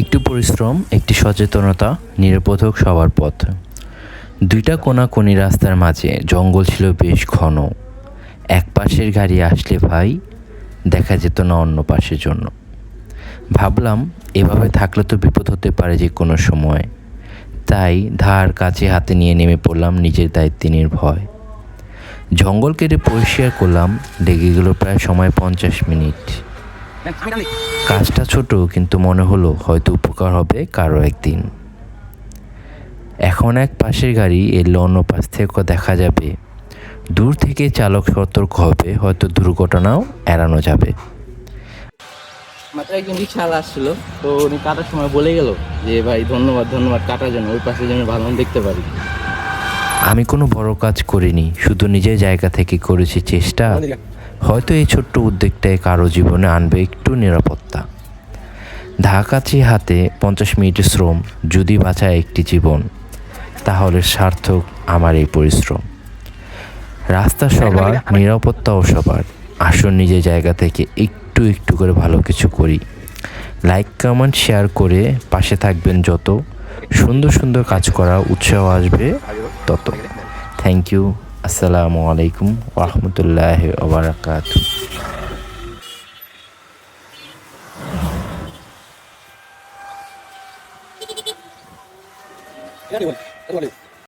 একটু পরিশ্রম, একটি সচেতনতা, নিরাপদ সবার পথ। দুইটা কোনাকুনি রাস্তার মাঝে জঙ্গল ছিল বেশ ঘন। এক পাশের গাড়ি আসলে ভাই দেখা যেত না অন্য পাশের জন্য। ভাবলাম এভাবে থাকলে তো বিপদ হতে পারে যে কোনো সময়। তাই ধার কাছে হাতে নিয়ে নেমে পড়লাম নিজের দায়িত্বে নির্ভয়। জঙ্গল কেটে পরিষ্কার করলাম, লেগে গেল প্রায় সময় 50 মিনিট। কাজটা ছোট, কিন্তু মনে হলো হয়তো উপকার হবে কারো একদিন। এখন এক পাশের গাড়ি এলে অন্য পাশ থেকেও দেখা যাবে। দূর থেকে চালক সতর্ক হবে, হয়তো দুর্ঘটনাও এড়ানো যাবে। মাত্র একজন রিক্সাওয়ালা আসছিল, তো উনি কাটার সময় বলে গেল যে ভাই ধন্যবাদ ধন্যবাদ, কাটার জন্য ওই পাশে যেন ভালো দেখতে পারি। আমি কোনো বড় কাজ করিনি, শুধু নিজের জায়গা থেকে করেছি চেষ্টা। হয়তো এই ছোট্ট উদ্যোগটাই কারো জীবনে আনবে একটু নিরাপত্তা। ঢাকাচি হাতে 50 মিনিটের শ্রম যদি বাঁচায় একটি জীবন, তাহলে সার্থক আমার এই পরিশ্রম। রাস্তা সবার, নিরাপত্তাও সবার। আসুন নিজের জায়গা থেকে একটু একটু করে ভালো কিছু করি। লাইক কমেন্ট শেয়ার করে পাশে থাকবেন, যত সুন্দর সুন্দর কাজ করা উৎসাহ আসবে তত। Thank you. আসসালামু আলাইকুম ওয়া রাহমাতুল্লাহি ওয়া বারাকাতুহু।